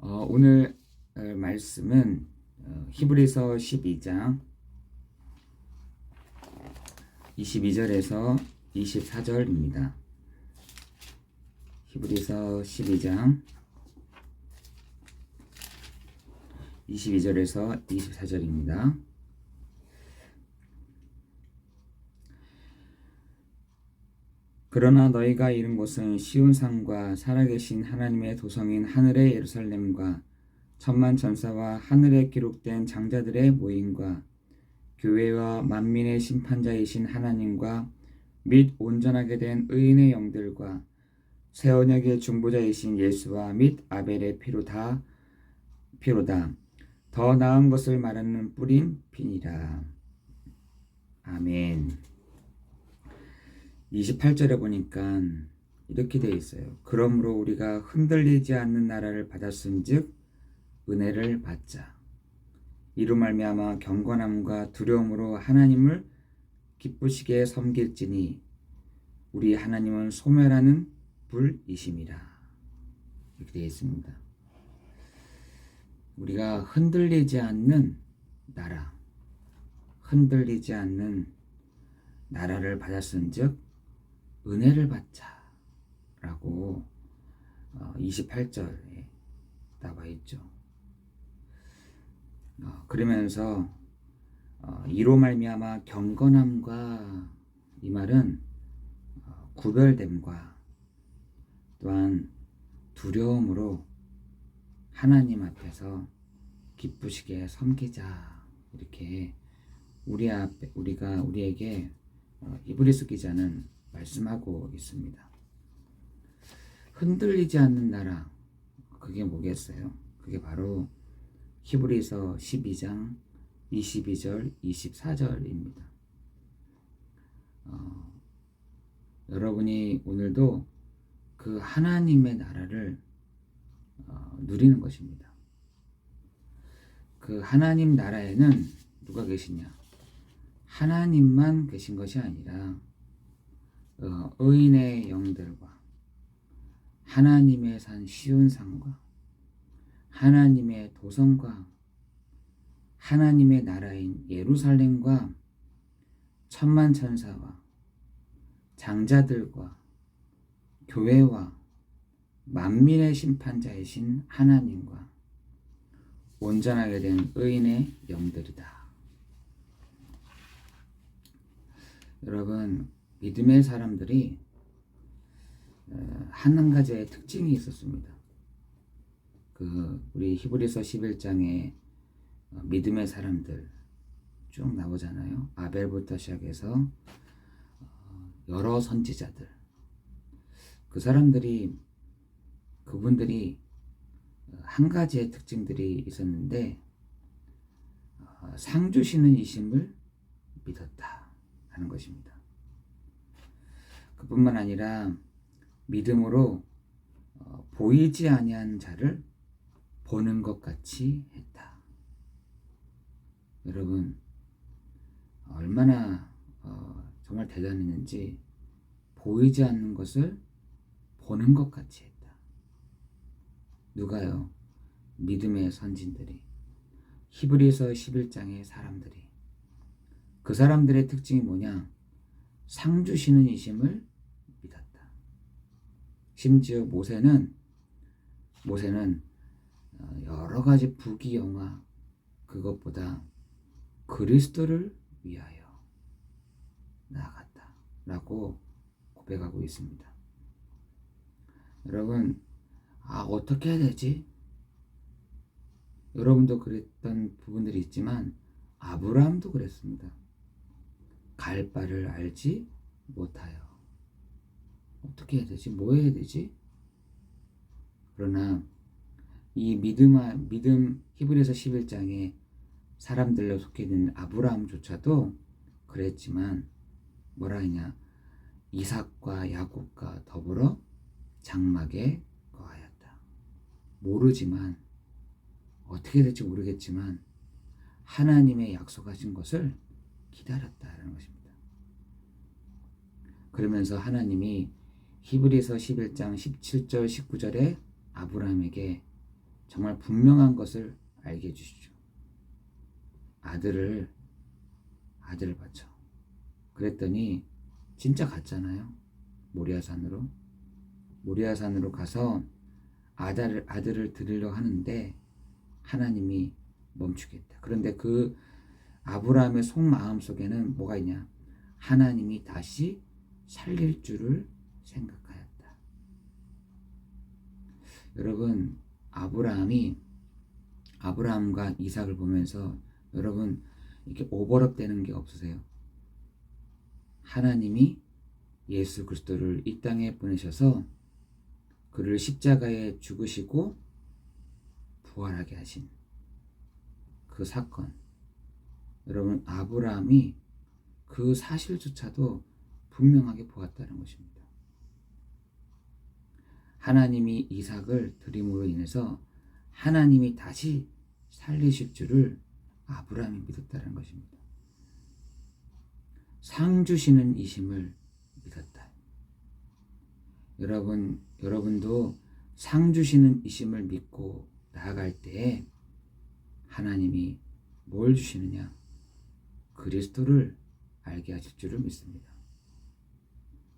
오늘 말씀은 히브리서 12장 22절에서 24절입니다. 히브리서 12장 22절에서 24절입니다. 그러나 너희가 이른 곳은 시온 산과 살아계신 하나님의 도성인 하늘의 예루살렘과 천만 천사와 하늘에 기록된 장자들의 모임과 교회와 만민의 심판자이신 하나님과 및 온전하게 된 의인의 영들과 새 언약의 중보자이신 예수와 및 아벨의 피로다. 더 나은 것을 말하는 뿌린 피니라. 아멘. 28절에 보니까 이렇게 되어 있어요. 그러므로 우리가 흔들리지 않는 나라를 받았은즉 은혜를 받자. 이로 말미암아 경건함과 두려움으로 하나님을 기쁘시게 섬길지니 우리 하나님은 소멸하는 불이심이라. 이렇게 되어 있습니다. 우리가 흔들리지 않는 나라, 흔들리지 않는 나라를 받았은즉 은혜를 받자 라고 28절에 나와 있죠. 그러면서 이로 말미암아 경건함과, 이 말은 구별됨과 또한 두려움으로 하나님 앞에서 기쁘시게 섬기자, 이렇게 우리에게 히브리서 기자는 말씀하고 있습니다. 흔들리지 않는 나라, 그게 뭐겠어요? 그게 바로 히브리서 12장 22절 24절입니다. 여러분이 오늘도 그 하나님의 나라를 누리는 것입니다. 그 하나님 나라에는 누가 계시냐? 하나님만 계신 것이 아니라 의인의 영들과 하나님의 산 시온 산과 하나님의 도성과 하나님의 나라인 예루살렘과 천만 천사와 장자들과 교회와 만민의 심판자이신 하나님과 온전하게 된 의인의 영들이다. 여러분, 믿음의 사람들이 한 가지의 특징이 있었습니다. 우리 히브리서 11장에 믿음의 사람들 쭉 나오잖아요. 아벨부터 시작해서 여러 선지자들, 그분들이 한 가지의 특징들이 있었는데 상 주시는 이심을 믿었다 하는 것입니다. 그뿐만 아니라 믿음으로 보이지 아니한 자를 보는 것 같이 했다. 여러분, 얼마나 정말 대단했는지, 보이지 않는 것을 보는 것 같이 했다. 누가요? 믿음의 선진들이, 히브리서 11장의 사람들이. 그 사람들의 특징이 뭐냐? 상 주시는 이심을 믿었다. 심지어 모세는 여러 가지 부귀영화, 그것보다 그리스도를 위하여 나아갔다 라고 고백하고 있습니다. 여러분, 어떻게 해야 되지? 여러분도 그랬던 부분들이 있지만 아브라함도 그랬습니다. 갈 바를 알지 못하여. 어떻게 해야 되지? 뭐 해야 되지? 그러나 이 믿음 히브리서 11장에 사람들로 속해 있는 아브라함조차도 그랬지만 뭐라 하냐? 이삭과 야곱과 더불어 장막에 거하였다. 모르지만, 어떻게 될지 모르겠지만 하나님의 약속하신 것을 기다렸다라는 것입니다. 그러면서 하나님이 히브리서 11장 17절 19절에 아브라함에게 정말 분명한 것을 알게 해주시죠. 아들을 바쳐. 그랬더니 진짜 갔잖아요. 모리아산으로 가서 아들을 드리려 하는데 하나님이 멈추겠다. 그런데 그 아브라함의 속마음 속에는 뭐가 있냐? 하나님이 다시 살릴 줄을 생각하였다. 여러분, 아브라함과 이삭을 보면서 여러분 이렇게 오버랩 되는 게 없으세요? 하나님이 예수 그리스도를 이 땅에 보내셔서 그를 십자가에 죽으시고 부활하게 하신 그 사건. 여러분, 아브라함이 그 사실조차도 분명하게 보았다는 것입니다. 하나님이 이삭을 드림으로 인해서 하나님이 다시 살리실 줄을 아브라함이 믿었다는 것입니다. 상 주시는 이심을 믿었다. 여러분도 상 주시는 이심을 믿고 나아갈 때에 하나님이 뭘 주시느냐? 그리스도를 알게 하실 줄을 믿습니다.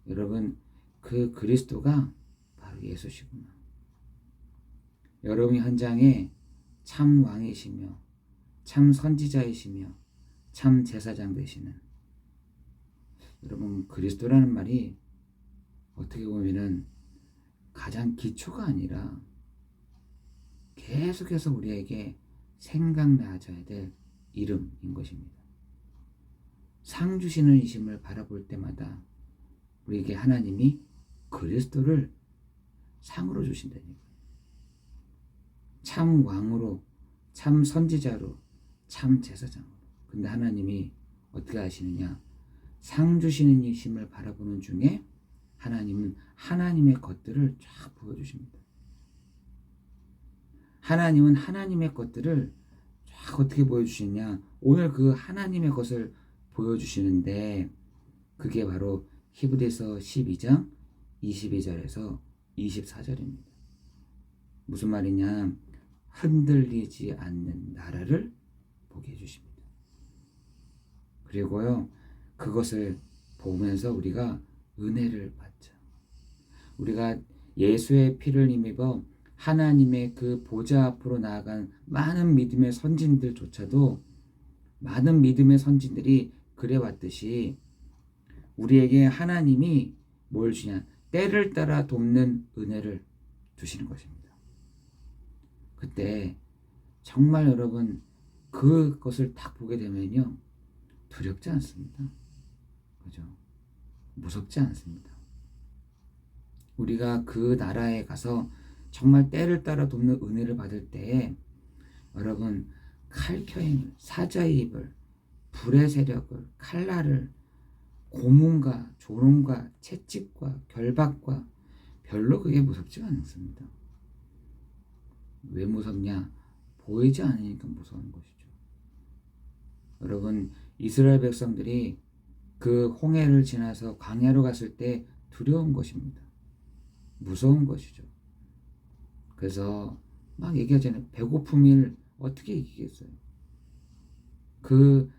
여러분, 그 그리스도가 바로 예수시구나. 여러분 현장에 참 왕이시며 참 선지자이시며 참 제사장 되시는 여러분, 그리스도라는 말이 어떻게 보면은 가장 기초가 아니라 계속해서 우리에게 생각나져야 될 이름인 것입니다. 상 주시는 이심을 바라볼 때마다 우리에게 하나님이 그리스도를 상으로 주신다니까요. 참 왕으로, 참 선지자로, 참 제사장으로. 근데 하나님이 어떻게 하시느냐? 상 주시는 이심을 바라보는 중에 하나님은 하나님의 것들을 쫙 보여주십니다. 하나님은 하나님의 것들을 쫙 어떻게 보여주시냐? 오늘 그 하나님의 것을 보여주시는데 그게 바로 히브리서 12장 22절에서 24절입니다. 무슨 말이냐? 흔들리지 않는 나라를 보게 해주십니다. 그리고요, 그것을 보면서 우리가 은혜를 받죠. 우리가 예수의 피를 힘입어 하나님의 그 보좌 앞으로 나아간 많은 믿음의 선진들조차도 많은 믿음의 선진들이 그래왔듯이 우리에게 하나님이 뭘 주냐? 때를 따라 돕는 은혜를 주시는 것입니다. 그때 정말 여러분 그것을 딱 보게 되면요, 두렵지 않습니다. 그죠? 무섭지 않습니다. 우리가 그 나라에 가서 정말 때를 따라 돕는 은혜를 받을 때에 여러분 칼켜임을, 사자의 입을, 불의 세력을, 칼날을, 고문과 조롱과 채찍과 결박과 별로 그게 무섭지가 않습니다. 왜 무섭냐? 보이지 않으니까 무서운 것이죠. 여러분, 이스라엘 백성들이 그 홍해를 지나서 광야로 갔을 때 두려운 것입니다. 무서운 것이죠. 그래서 막 얘기하잖아요. 배고픔을 어떻게 이기겠어요? 그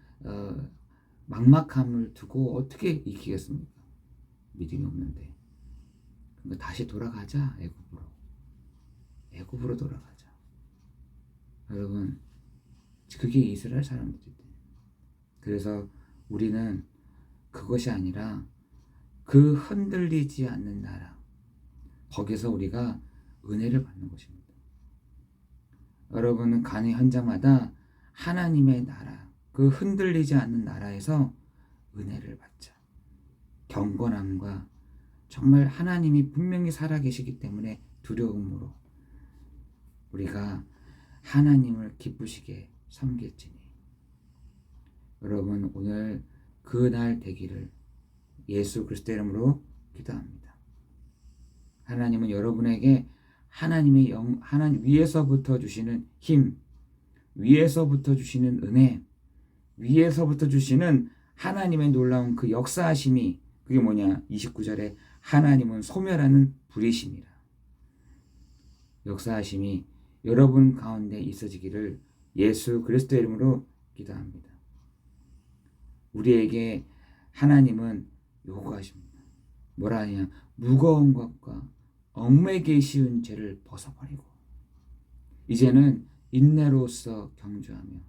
막막함을 두고 어떻게 이기겠습니까? 믿음이 없는데. 그러니까 다시 돌아가자. 애굽으로 돌아가자. 여러분, 그게 이스라엘 사람들이에요. 그래서 우리는 그것이 아니라 그 흔들리지 않는 나라, 거기서 우리가 은혜를 받는 것입니다. 여러분은 가는 현장마다 하나님의 나라, 그 흔들리지 않는 나라에서 은혜를 받자. 경건함과 정말 하나님이 분명히 살아계시기 때문에 두려움으로 우리가 하나님을 기쁘시게 섬길지니. 여러분, 오늘 그 날 되기를 예수 그리스도의 이름으로 기도합니다. 하나님은 여러분에게 하나님의 하나님 위에서부터 주시는 힘, 위에서부터 주시는 은혜, 위에서부터 주시는 하나님의 놀라운 그 역사하심이, 그게 뭐냐? 29절에 하나님은 소멸하는 불이심이라. 역사하심이 여러분 가운데 있어지기를 예수 그리스도의 이름으로 기도합니다. 우리에게 하나님은 요구하십니다. 뭐라 하냐? 무거운 것과 얽매기 쉬운 죄를 벗어버리고 이제는 인내로서 경주하며,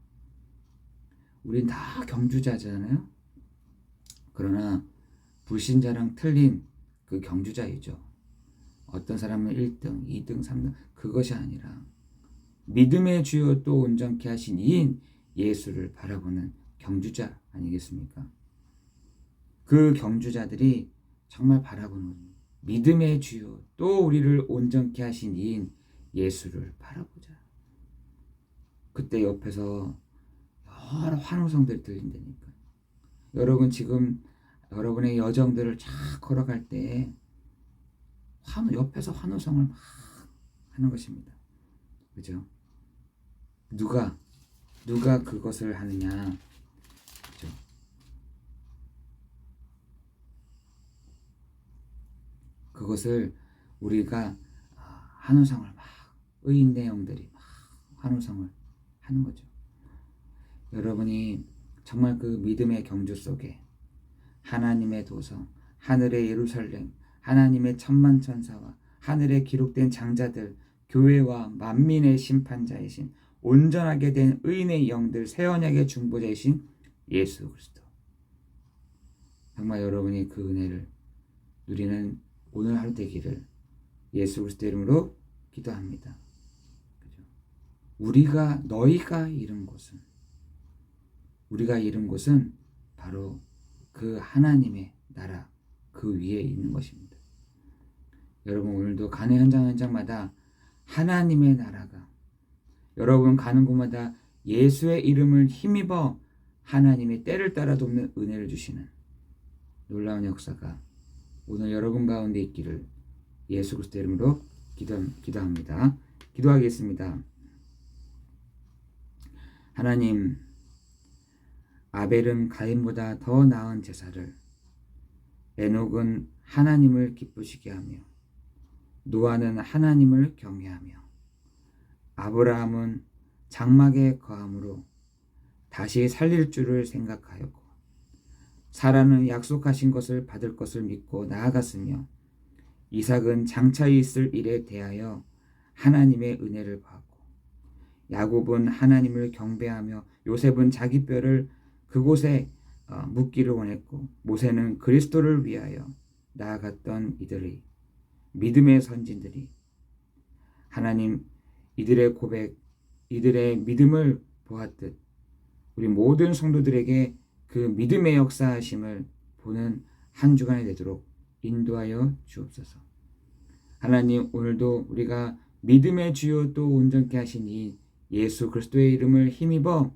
우린 다 경주자잖아요. 그러나 불신자랑 틀린 그 경주자이죠. 어떤 사람은 1등, 2등, 3등 그것이 아니라 믿음의 주요 또 온전케 하신 이인 예수를 바라보는 경주자 아니겠습니까? 그 경주자들이 정말 바라보는 믿음의 주요 또 우리를 온전케 하신 이인 예수를 바라보자. 그때 옆에서 여러 환호성들이 들린다니까. 여러분 지금 여러분의 여정들을 쫙 걸어갈 때 옆에서 환호성을 막 하는 것입니다. 그죠? 누가 그것을 하느냐? 그죠? 그것을 우리가 환호성을 막 의인의 영들이 막 환호성을 하는 거죠. 여러분이 정말 그 믿음의 경주 속에 하나님의 도성, 하늘의 예루살렘, 하나님의 천만 천사와 하늘에 기록된 장자들, 교회와 만민의 심판자이신 온전하게 된 의인의 영들, 새 언약의 중보자이신 예수 그리스도. 정말 여러분이 그 은혜를 누리는 오늘 하루 되기를 예수 그리스도 이름으로 기도합니다. 너희가 이룬 곳은 바로 그 하나님의 나라 그 위에 있는 것입니다. 여러분 오늘도 가는 현장마다 하나님의 나라가, 여러분 가는 곳마다 예수의 이름을 힘입어 하나님의 때를 따라 돕는 은혜를 주시는 놀라운 역사가 오늘 여러분 가운데 있기를 예수 그리스도 이름으로 기도합니다. 기도하겠습니다. 하나님, 아벨은 가인보다 더 나은 제사를, 에녹은 하나님을 기쁘시게 하며, 노아는 하나님을 경외하며, 아브라함은 장막에 거함으로 다시 살릴 줄을 생각하였고, 사라는 약속하신 것을 받을 것을 믿고 나아갔으며, 이삭은 장차 있을 일에 대하여 하나님의 은혜를 받고, 야곱은 하나님을 경배하며 요셉은 자기 뼈를 그곳에 묻기를 원했고, 모세는 그리스도를 위하여 나아갔던 이들의 믿음의 선진들이, 하나님 이들의 고백, 이들의 믿음을 보았듯 우리 모든 성도들에게 그 믿음의 역사하심을 보는 한 주간이 되도록 인도하여 주옵소서. 하나님, 오늘도 우리가 믿음의 주요 또 온전케 하신 이 예수 그리스도의 이름을 힘입어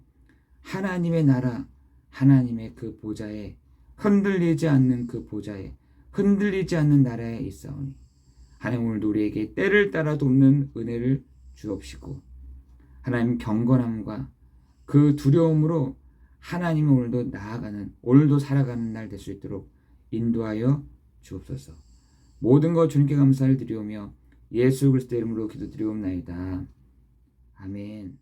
하나님의 나라, 하나님의 그 보좌에, 흔들리지 않는 그 보좌에, 흔들리지 않는 나라에 있사오니 하나님 오늘도 우리에게 때를 따라 돕는 은혜를 주옵시고, 하나님 경건함과 그 두려움으로 하나님은 오늘도 나아가는, 오늘도 살아가는 날 될 수 있도록 인도하여 주옵소서. 모든 것 주님께 감사를 드리오며 예수 그리스도 이름으로 기도드리옵나이다. 아멘.